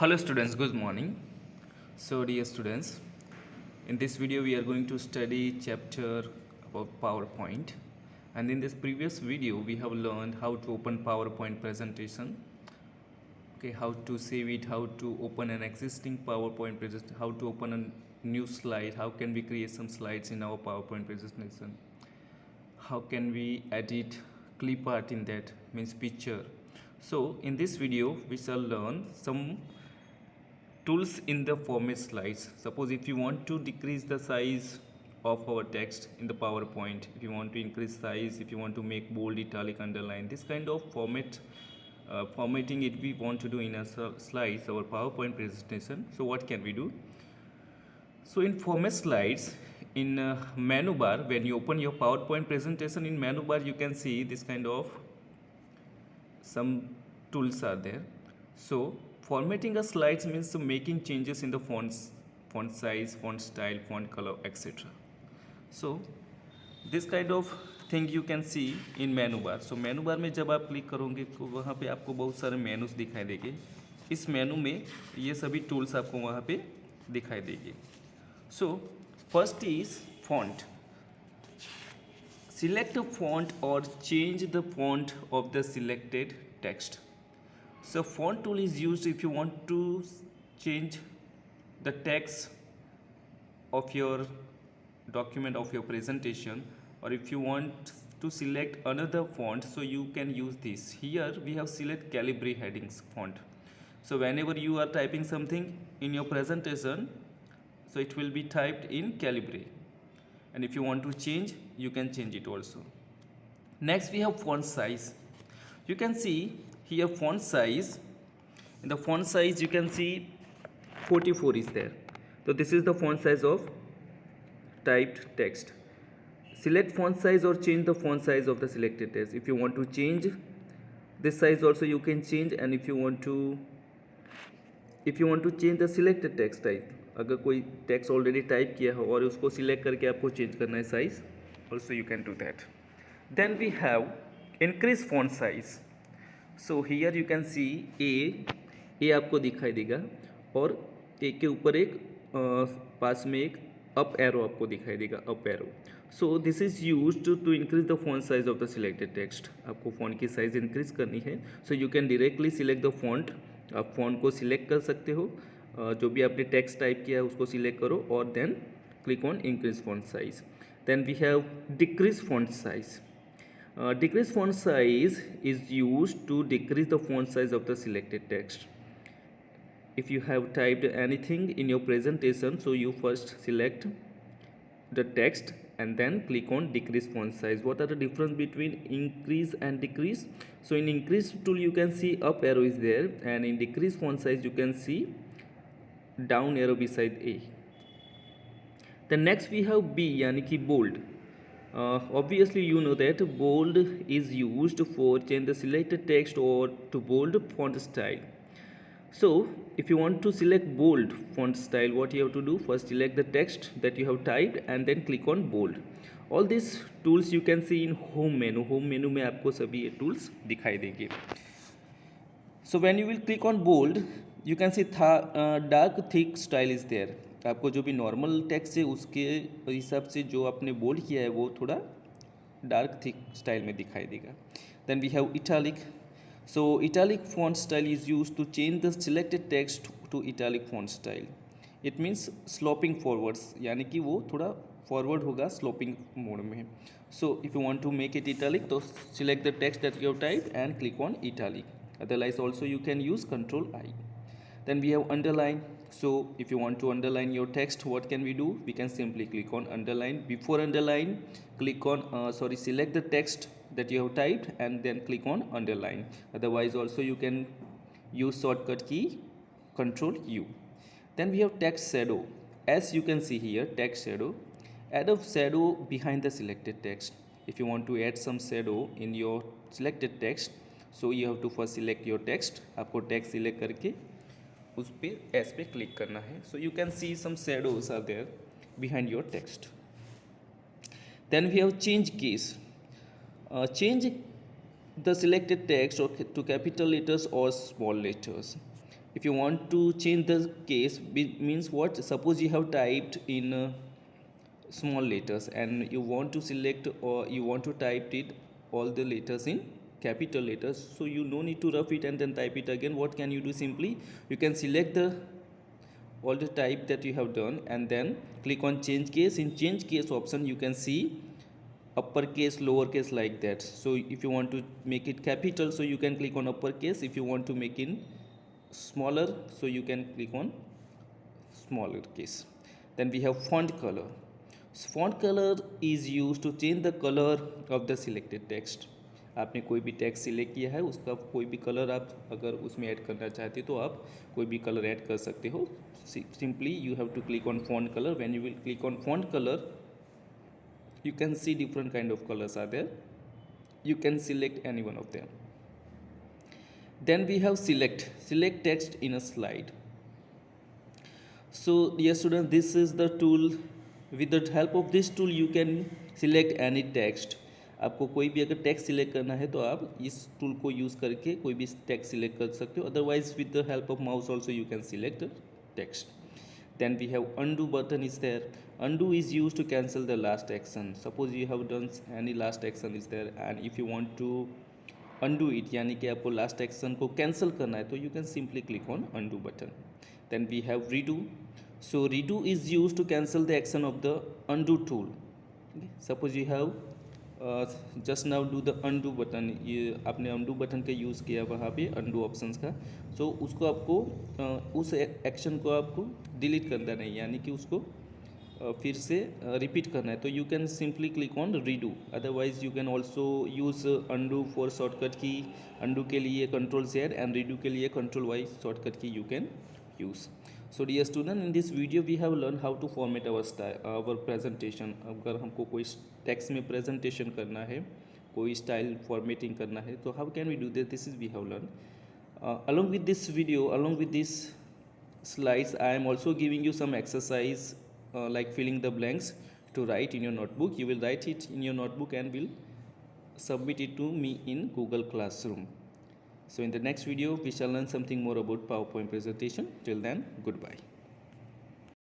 Hello students, good morning. So dear students, in this video we are going to study chapter about PowerPoint, and in this previous video we have learned how to open PowerPoint presentation, okay, how to save it, how to open an existing PowerPoint presentation, how to open a new slide, how can we create some slides in our PowerPoint presentation, how can we edit clip art in that, means picture. So in this video we shall learn some tools in the format slides. Suppose if you want to decrease the size of our text in the PowerPoint, if you want to increase size, if you want to make bold, italic, underline, this kind of formatting it we want to do in a slides, our PowerPoint presentation. So what can we do? So in format slides, in menu bar, when you open your PowerPoint presentation, in menu bar you can see this kind of some tools are there. So formatting a slides means making changes in the font size, font style, font color, etc. So this kind of thing you can see in menu bar. So मेनू बार में जब आप click करोगे तो वहाँ पे आपको बहुत सारे मेनूज दिखाई देंगे. इस मेनू में ये सभी टूल्स आपको वहाँ पे दिखाई देंगे. So first is font. Select a font or change the font of the selected text. So font tool is used if you want to change the text of your document, of your presentation, or if you want to select another font, so you can use this. Here we have select Calibri headings font. So whenever you are typing something in your presentation, so it will be typed in Calibri, and if you want to change, you can change it also. Next we have font size. You can see here font size. In the font size you can see 44 is there. So this is the font size of typed text. Select font size or change the font size of the selected text. If you want to change this size also you can change, and if you want to change the selected text type, अगर कोई text already type किया हो और उसको select करके आपको change करना है size, also you can do that. Then we have increase font size. So here you can see a आपको दिखाई देगा, और ए के ऊपर एक पास में एक अप एरो आपको दिखाई देगा, up arrow. So this is use to increase the font size of the selected text. आपको फॉन्ट की साइज इंक्रीज करनी है, so you can directly select the font. आप फॉन्ट को सिलेक्ट कर सकते हो, जो भी आपने टेक्स्ट टाइप किया है उसको सिलेक्ट करो और then click on increase font size. Then we have decrease font size. Decrease font size is used to decrease the font size of the selected text. If you have typed anything in your presentation, so you first select the text and then click on decrease font size. What are the difference between increase and decrease? So in increase tool you can see up arrow is there, and in decrease font size you can see down arrow beside A. Then next we have B, यानी कि bold. Obviously you know that bold is used for change the selected text or to bold font style. So if you want to select bold font style, what you have to do, first select the text that you have typed and then click on bold. All these tools you can see in home menu. Home menu में आपको सभी ये tools दिखाई देंगे. So when you will click on bold, you can see dark thick style is there. आपको जो भी normal text है उसके हिसाब से जो आपने बोल्ड किया है वो थोड़ा डार्क थिक स्टाइल में दिखाई देगा. Then we have italic. So italic font style is use to change the selected text to italic font style. It means sloping forwards, यानी कि वो थोड़ा फॉरवर्ड होगा स्लोपिंग मोड में. So if you want to make it italic, तो select the text that you have type and click on italic. Otherwise also you can use control I. Then we have underline. So if you want to underline your text, what can we do? We can simply click on underline. Before underline, click on select the text that you have typed and then click on underline. Otherwise also you can use shortcut key Control U. Then we have text shadow. As you can see here, text shadow. Add a shadow behind the selected text. If you want to add some shadow in your selected text, so you have to first select your text. आपको text select करके उस पर S पे click करना है. So you can see some shadows are there behind your text. Then we have change case. Change the selected text or to capital letters or small letters. If you want to change the case, means what, suppose you have typed in small letters and you want to select or you want to type it all the letters in capital letters, so you no need to rough it and then type it again. What can you do? Simply you can select the all the type that you have done and then click on change case. In change case option you can see uppercase, lowercase, like that. So if you want to make it capital, so you can click on uppercase. If you want to make it smaller, so you can click on smaller case. Then we have font color. Font color is used to change the color of the selected text. आपने कोई भी text select किया है, उसका कोई भी colour आप अगर उसमें ऐड करना चाहते हो तो आप कोई भी कलर ऐड कर सकते हो. Simply you have to click on font color. When you will click on font color, you can see different kind of colors are there. You can select any one of them. Then we have select text in a slide. So dear students, this is the tool. With the help of this tool you can select any text. आपको कोई भी अगर text select करना है तो आप इस tool को यूज़ करके कोई भी टेक्स्ट सिलेक्ट कर सकते हो. Otherwise with the help of mouse also you can select text. Then we have undo button is there. Undo is used to cancel the last action. Suppose you have done any last action is there and if you want to undo it, यानी कि आपको last action को cancel करना है, तो you can simply click on undo button. Then we have redo. So redo is used to cancel the action of the undo tool. Okay. Suppose you have just now do the undo button. ये आपने undo button का use किया वहाँ पे undo options का, so उसको आपको उस एक्शन को आपको डिलीट करना नहीं, यानी कि उसको फिर से रिपीट करना है, तो you can simply click on redo. Otherwise you can also use undo for shortcut की. undo के लिए Ctrl Z and redo के लिए Ctrl Y शॉर्टकट की you can use. So dear student, in this video we have learned how to format our style, our presentation. अगर हमको कोई text में प्रेजेंटेशन करना है, कोई स्टाइल फॉर्मेटिंग करना है, तो how can we do this? This is we have learned. Along with this video, along with these slides, I am also giving you some exercise like filling the blanks to write in your notebook. You will write it in your notebook and will submit it to me in Google Classroom. So in the next video, we shall learn something more about PowerPoint presentation. Till then, goodbye.